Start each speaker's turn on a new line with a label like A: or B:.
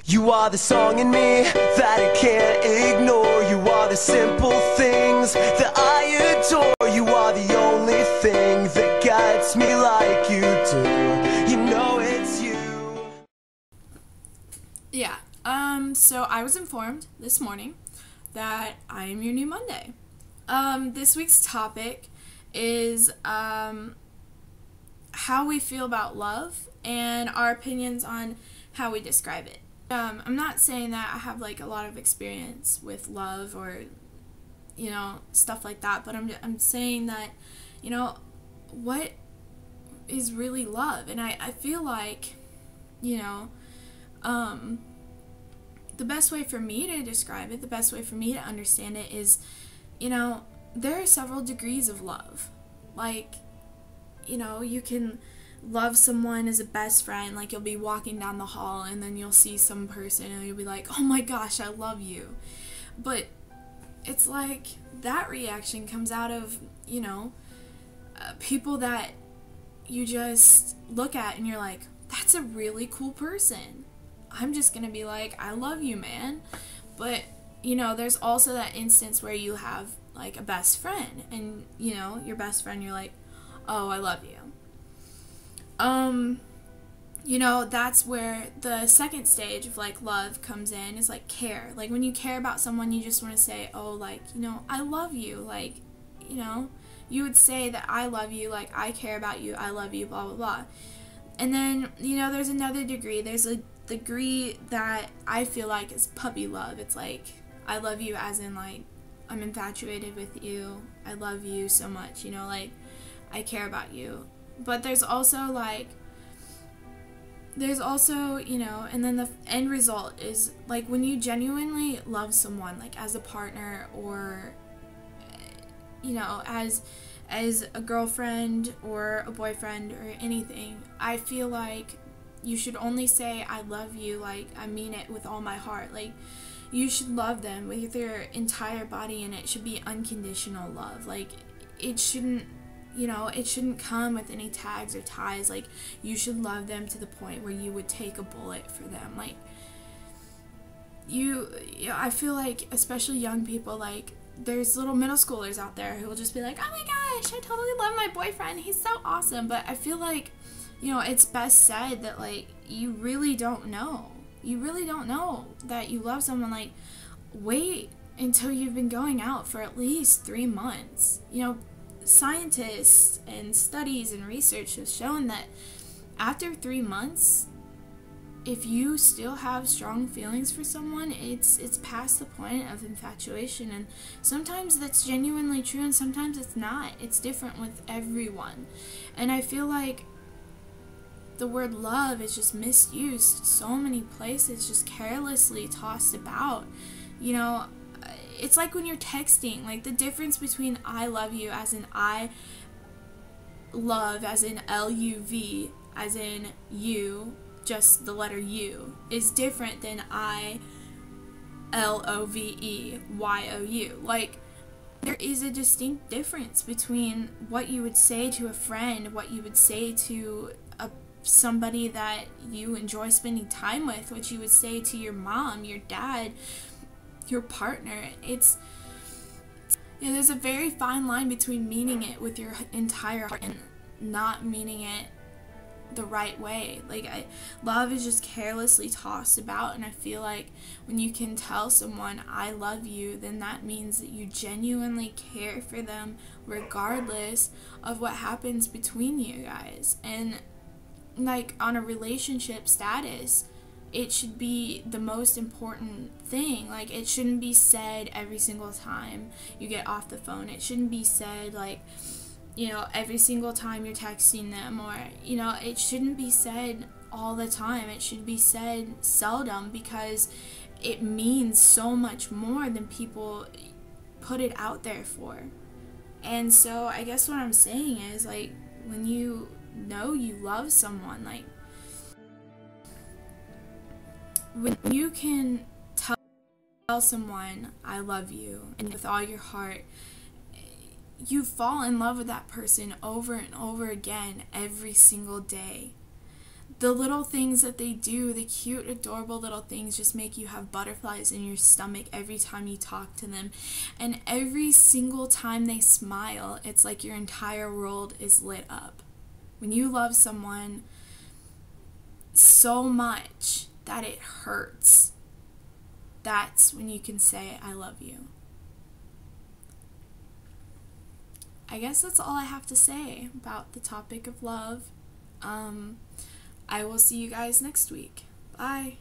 A: You are the song in me that I can't ignore. You are the simple things that I adore. You are the only thing that guides me like you do. You know it's you.
B: Yeah, so I was informed this morning that I am your new Monday. This week's topic is how we feel about love and our opinions on how we describe it. I'm not saying that I have like a lot of experience with love or, stuff like that, but I'm saying that, what is really love? And I feel like, the best way for me to describe it, the best way for me to understand it is, there are several degrees of love. Like, you can love someone as a best friend, like you'll be walking down the hall and then you'll see some person and you'll be like, oh my gosh, I love you. But it's like that reaction comes out of, people that you just look at and you're like, that's a really cool person. I'm just gonna be like, I love you, man. But, there's also that instance where you have like a best friend and, your best friend, you're like, oh, I love you. That's where the second stage of like love comes in, is like care. Like when you care about someone, you just want to say, oh, like, I love you. Like, you would say that I love you, like I care about you, I love you, blah, blah, blah. And then, there's another degree. There's a degree that I feel like is puppy love. It's like, I love you as in like, I'm infatuated with you. I love you so much, like I care about you. But there's also, and then the end result is, like, when you genuinely love someone, like, as a partner or, as a girlfriend or a boyfriend or anything, I feel like you should only say, I love you, like, I mean it with all my heart. Like, you should love them with your entire body, and it should be unconditional love. Like, it shouldn't come with any tags or ties. Like, you should love them to the point where you would take a bullet for them. Like, I feel like, especially young people, like, there's little middle schoolers out there who will just be like, oh my gosh, I totally love my boyfriend, he's so awesome. But I feel like, it's best said that, like, you really don't know. You really don't know that you love someone. Like, wait until you've been going out for at least 3 months. Scientists and studies and research have shown that after 3 months, if you still have strong feelings for someone, it's past the point of infatuation. And sometimes that's genuinely true and sometimes it's not. It's different with everyone. And I feel like the word love is just misused so many places, just carelessly tossed about. It's like when you're texting, like the difference between I love you as in I love as in L-U-V as in you, just the letter U, is different than I L-O-V-E-Y-O-U. Like, there is a distinct difference between what you would say to a friend, what you would say to somebody that you enjoy spending time with, what you would say to your mom, your dad, your partner. It's, there's a very fine line between meaning it with your entire heart and not meaning it the right way. Like, love is just carelessly tossed about, and I feel like when you can tell someone I love you, then that means that you genuinely care for them regardless of what happens between you guys. And like, on a relationship status, it should be the most important thing. Like, it shouldn't be said every single time you get off the phone. It shouldn't be said, like, every single time you're texting them, or, it shouldn't be said all the time. It should be said seldom, because it means so much more than people put it out there for. And so I guess what I'm saying is, like, when you know you love someone, like, when you can tell someone I love you and with all your heart, you fall in love with that person over and over again every single day. the little things that they do, the cute, adorable little things, just make you have butterflies in your stomach every time you talk to them. And every single time they smile, it's like your entire world is lit up. When you love someone so much that it hurts, that's when you can say, I love you. I guess that's all I have to say about the topic of love. I will see you guys next week. Bye.